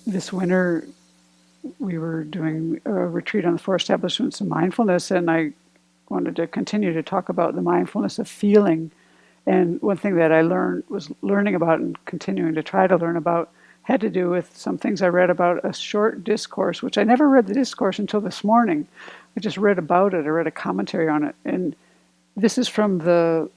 this winter we were doing a retreat on the four establishments of mindfulness, and I wanted to continue to talk about the mindfulness of feeling. And one thing that I was learning about and continuing to try to learn about had to do with some things I read about a short discourse, which I never read the discourse until this morning. I just read about it. I read a commentary on it. And this is from the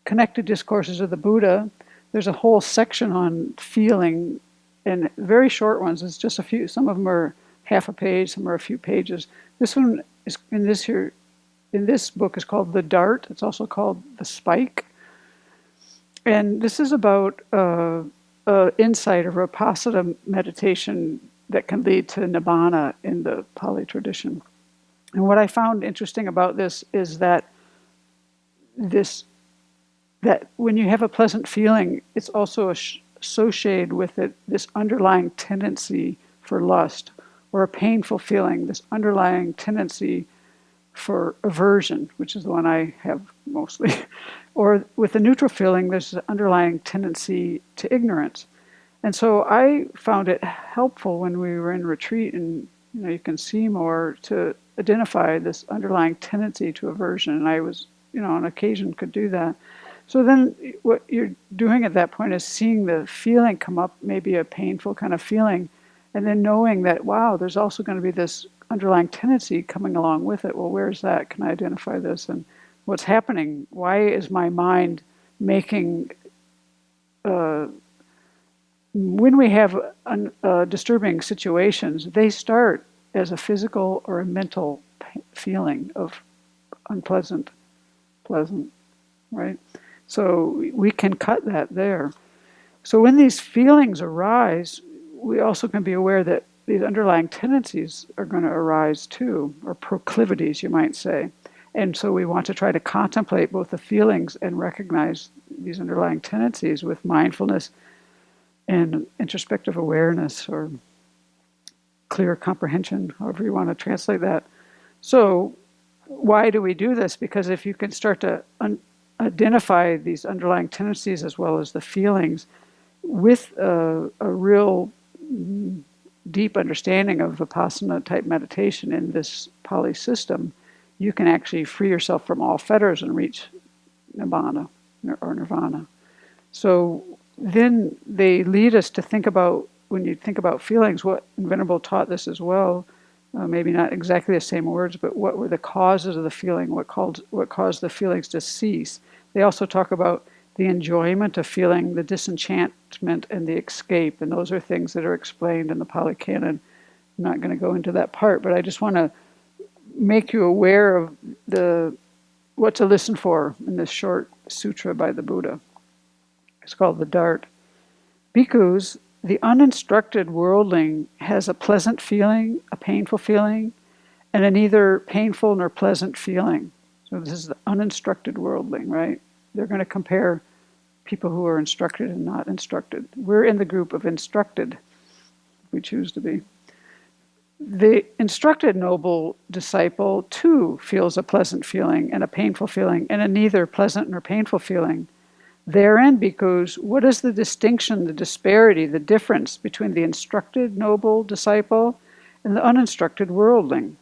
Connected Discourses of the Buddha. There's a whole section on feeling, and very short ones. It's just a few. Some of them are half a page, some are a few pages. This one is in this book is called The Dart. It's also called The Spike. And this is about insight or vipassana meditation that can lead to nibbana in the Pali tradition. And what I found interesting about this is that when you have a pleasant feeling, it's also associated with it this underlying tendency for lust, or a painful feeling, this underlying tendency for aversion, which is the one I have mostly. Or with a neutral feeling, there's an underlying tendency to ignorance. And so I found it helpful when we were in retreat, and you can see more, to identify this underlying tendency to aversion. And I was, on occasion could do that. So then what you're doing at that point is seeing the feeling come up, maybe a painful kind of feeling, and then knowing that, wow, there's also going to be this underlying tendency coming along with it. Well, where's that? Can I identify this? And what's happening? Why is my mind making... when we have disturbing situations, they start as a physical or a mental feeling of unpleasant, pleasant, right? So we can cut that there. So when these feelings arise, we also can be aware that these underlying tendencies are going to arise too, or proclivities, you might say. And so we want to try to contemplate both the feelings and recognize these underlying tendencies with mindfulness and introspective awareness, or clear comprehension, however you want to translate that. So why do we do this? Because if you can start to identify these underlying tendencies as well as the feelings with a real deep understanding of Vipassana type meditation in this Pali system, you can actually free yourself from all fetters and reach nibbana or nirvana. So then they lead us to think about, when you think about feelings, what Venerable taught this as well, maybe not exactly the same words, but what were the causes of the feeling, what caused the feelings to cease. They also talk about the enjoyment of feeling, the disenchantment, and the escape, and those are things that are explained in the Pali Canon. I'm not going to go into that part, but I just want to make you aware of what to listen for in this short sutra by the Buddha. It's called The Dart. Bhikkhus, the uninstructed worldling has a pleasant feeling, a painful feeling, and a neither painful nor pleasant feeling. So this is the uninstructed worldling, right? They're going to compare people who are instructed and not instructed. We're in the group of instructed, if we choose to be. The instructed noble disciple, too, feels a pleasant feeling and a painful feeling, and a neither pleasant nor painful feeling. Therein, because what is the distinction, the disparity, the difference between the instructed noble disciple and the uninstructed worldling?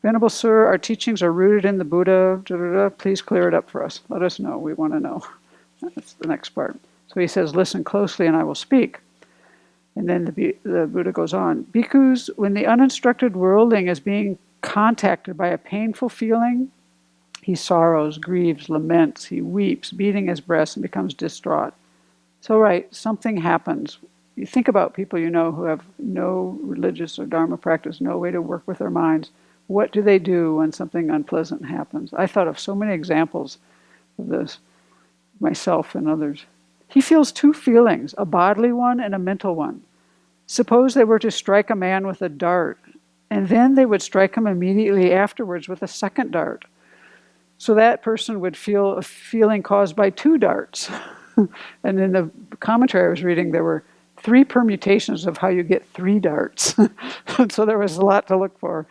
Venerable Sir, our teachings are rooted in the Buddha. Please clear it up for us. Let us know. We want to know. That's the next part. So he says, listen closely and I will speak. And then the Buddha goes on. Bhikkhus, when the uninstructed worldling is being contacted by a painful feeling, he sorrows, grieves, laments, he weeps, beating his breast, and becomes distraught. So right, something happens. You think about people you know who have no religious or Dharma practice, no way to work with their minds. What do they do when something unpleasant happens? I thought of so many examples of this, myself and others. He feels two feelings, a bodily one and a mental one. Suppose they were to strike a man with a dart, and then they would strike him immediately afterwards with a second dart. So that person would feel a feeling caused by two darts. And in the commentary I was reading, there were 3 permutations of how you get 3 darts. So there was a lot to look for.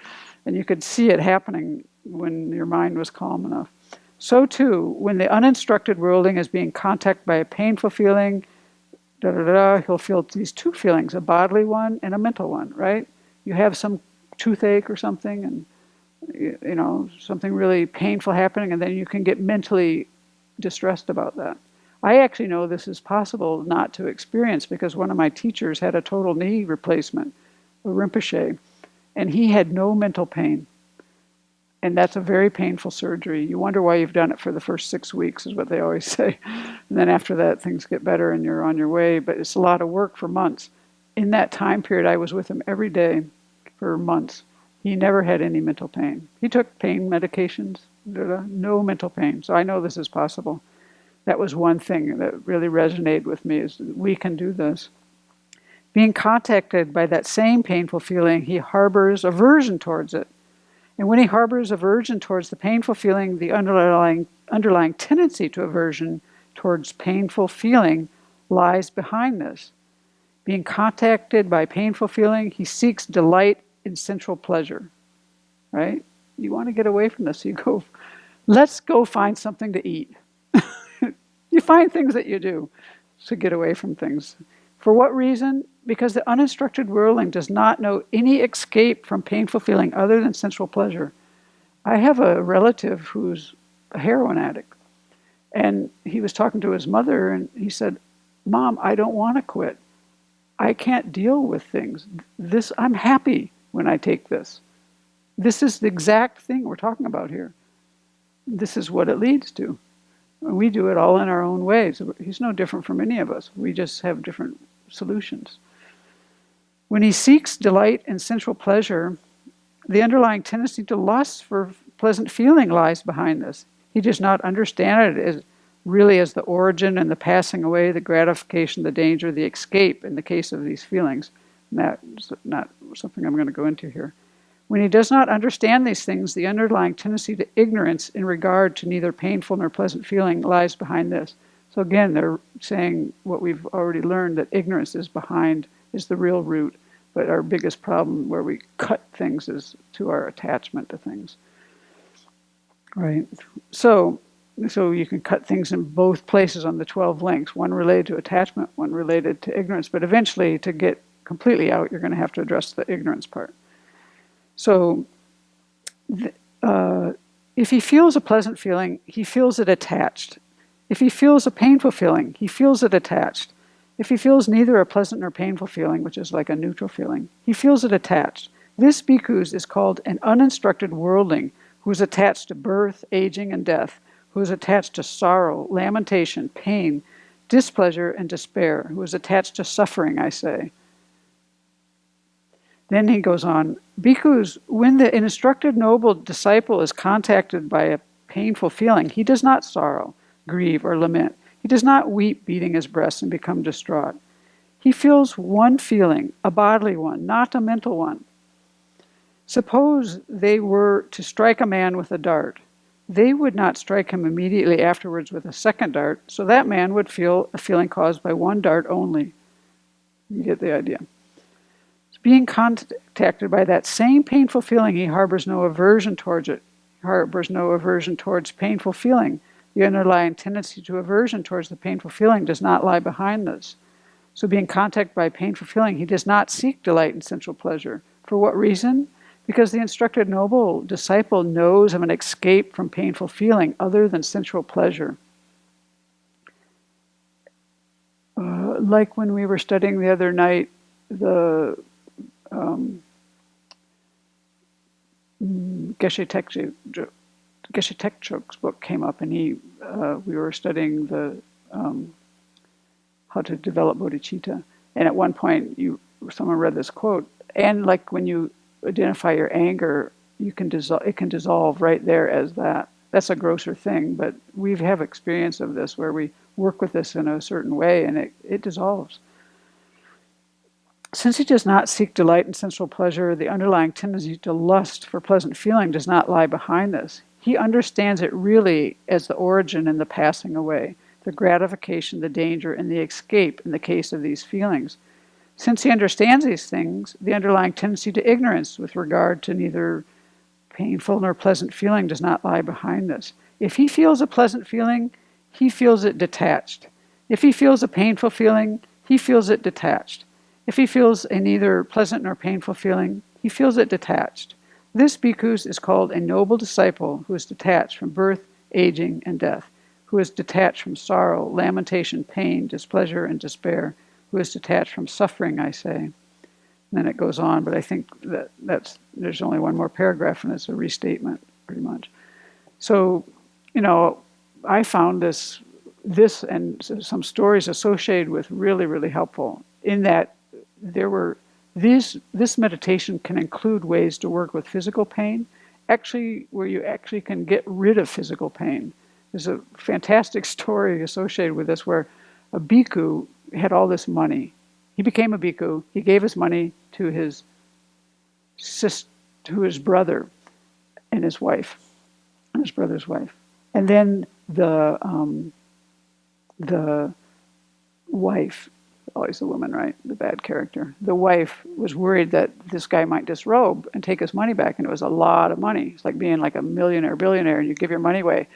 And you could see it happening when your mind was calm enough. So too, when the uninstructed worldling is being contacted by a painful feeling, da da da, he'll feel these two feelings, a bodily one and a mental one, right? You have some toothache or something, and something really painful happening, and then you can get mentally distressed about that. I actually know this is possible not to experience because one of my teachers had a total knee replacement, a Rinpoche, and he had no mental pain. And that's a very painful surgery. You wonder why you've done it for the first 6 weeks, is what they always say. And then after that, things get better and you're on your way. But it's a lot of work for months. In that time period, I was with him every day for months. He never had any mental pain. He took pain medications, no mental pain. So I know this is possible. That was one thing that really resonated with me, is that we can do this. Being contacted by that same painful feeling, he harbors aversion towards it. And when he harbors aversion towards the painful feeling, the underlying tendency to aversion towards painful feeling lies behind this. Being contacted by painful feeling, he seeks delight in sensual pleasure, right? You want to get away from this. You go, let's go find something to eat. You find things that you do to get away from things. For what reason? Because the uninstructed worldling does not know any escape from painful feeling other than sensual pleasure. I have a relative who's a heroin addict, and he was talking to his mother, and he said, "Mom, I don't want to quit. I can't deal with things. I'm happy when I take this. This is the exact thing we're talking about here. This is what it leads to. We do it all in our own ways. He's no different from any of us. We just have different solutions. When he seeks delight in sensual pleasure, the underlying tendency to lust for pleasant feeling lies behind this. He does not understand it as really as the origin and the passing away, the gratification, the danger, the escape in the case of these feelings. And that's not something I'm going to go into here. When he does not understand these things, the underlying tendency to ignorance in regard to neither painful nor pleasant feeling lies behind this. So again, they're saying what we've already learned, that ignorance is the real root. But our biggest problem where we cut things is to our attachment to things. Right? So you can cut things in both places on the 12 links, one related to attachment, one related to ignorance. But eventually, to get completely out, you're going to have to address the ignorance part. So if he feels a pleasant feeling, he feels it attached. If he feels a painful feeling, he feels it attached. If he feels neither a pleasant nor painful feeling, which is like a neutral feeling, he feels it attached. This bhikkhus is called an uninstructed worldling who is attached to birth, aging, and death, who is attached to sorrow, lamentation, pain, displeasure, and despair, who is attached to suffering, I say. Then he goes on, bhikkhus, when the instructed noble disciple is contacted by a painful feeling, he does not sorrow, grieve, or lament. He does not weep, beating his breast, and become distraught. He feels one feeling, a bodily one, not a mental one. Suppose they were to strike a man with a dart. They would not strike him immediately afterwards with a second dart, so that man would feel a feeling caused by one dart only. You get the idea. Being contacted by that same painful feeling, he harbors no aversion towards it. He harbors no aversion towards painful feeling. The underlying tendency to aversion towards the painful feeling does not lie behind this. So being contacted by painful feeling, he does not seek delight in sensual pleasure. For what reason? Because the instructed noble disciple knows of an escape from painful feeling other than sensual pleasure. Like when we were studying the other night, the Geshe Tekchok's book came up, and we were studying the how to develop bodhicitta. And at one point, someone read this quote, and like when you identify your anger, it can dissolve right there as that. That's a grosser thing, but we have experience of this where we work with this in a certain way, and it dissolves. Since he does not seek delight in sensual pleasure, the underlying tendency to lust for pleasant feeling does not lie behind this. He understands it really as the origin and the passing away, the gratification, the danger, and the escape in the case of these feelings. Since he understands these things, the underlying tendency to ignorance with regard to neither painful nor pleasant feeling does not lie behind this. If he feels a pleasant feeling, he feels it detached. If he feels a painful feeling, he feels it detached. If he feels a neither pleasant nor painful feeling, he feels it detached. This bhikkhu is called a noble disciple who is detached from birth, aging, and death, who is detached from sorrow, lamentation, pain, displeasure, and despair, who is detached from suffering, I say. And then it goes on, but I think there's only one more paragraph, and it's a restatement, pretty much. So, I found this and some stories associated with really, really helpful in that this meditation can include ways to work with physical pain, actually where you actually can get rid of physical pain. There's a fantastic story associated with this where a bhikkhu had all this money. He became a bhikkhu. He gave his money to his brother and his wife, and his brother's wife. And then the wife, always the woman, right? The bad character. The wife was worried that this guy might disrobe and take his money back, and it was a lot of money. It's like being like a millionaire, billionaire, and you give your money away.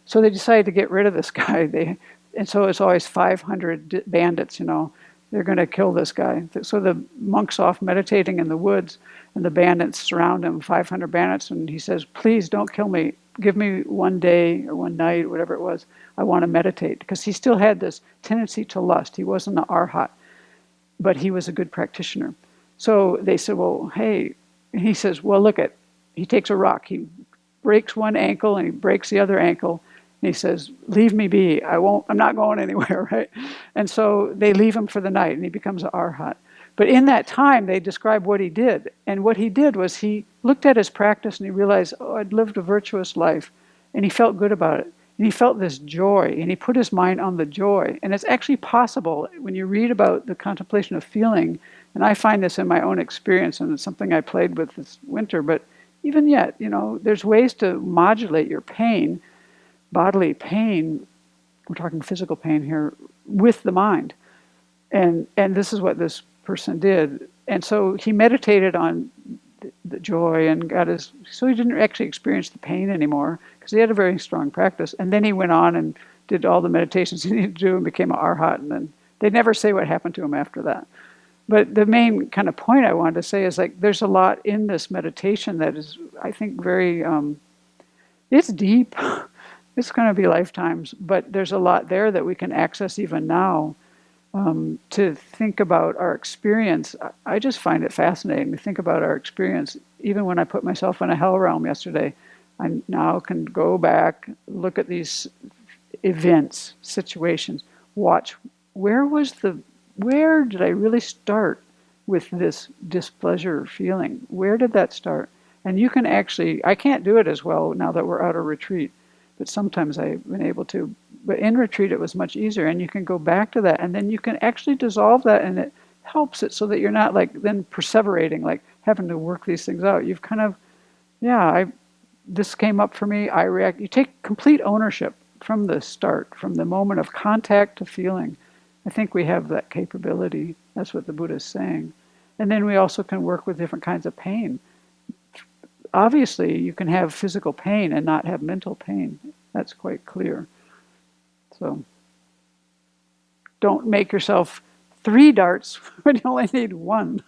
So they decided to get rid of this guy. And so it's always 500 bandits, They're going to kill this guy. So the monk's off meditating in the woods, and the bandits surround him, 500 bandits, and he says, please don't kill me. Give me one day or one night, whatever it was. I want to meditate. Because he still had this tendency to lust. He wasn't an arhat, but he was a good practitioner. So they said, well, hey. And he says, well, look at. He takes a rock. He breaks one ankle and he breaks the other ankle. And he says, leave me be. I'm not going anywhere, right? And so they leave him for the night, and he becomes an arhat. But in that time, they describe what he did. And what he did was he looked at his practice and he realized, I'd lived a virtuous life. And he felt good about it. And he felt this joy, and he put his mind on the joy. And it's actually possible when you read about the contemplation of feeling, and I find this in my own experience, and it's something I played with this winter, but even yet, there's ways to modulate your pain, bodily pain, we're talking physical pain here, with the mind. And this is what this person did. And so he meditated on the joy and so he didn't actually experience the pain anymore because he had a very strong practice. And then he went on and did all the meditations he needed to do and became an arhat. And then they never say what happened to him after that. But the main kind of point I wanted to say is there's a lot in this meditation that is, I think, very, it's deep. It's going to be lifetimes, but there's a lot there that we can access even now. To think about our experience, I just find it fascinating to think about our experience. Even when I put myself in a hell realm yesterday, I now can go back, look at these events, situations, watch where did I really start with this displeasure feeling? Where did that start? And you can actually, I can't do it as well now that we're out of retreat, but sometimes I've been able to. But in retreat, it was much easier, and you can go back to that, and then you can actually dissolve that, and it helps it so that you're not then perseverating, having to work these things out. You've kind of, this came up for me, I react. You take complete ownership from the start, from the moment of contact to feeling. I think we have that capability. That's what the Buddha is saying. And then we also can work with different kinds of pain. Obviously, you can have physical pain and not have mental pain. That's quite clear. So don't make yourself 3 darts when you only need 1.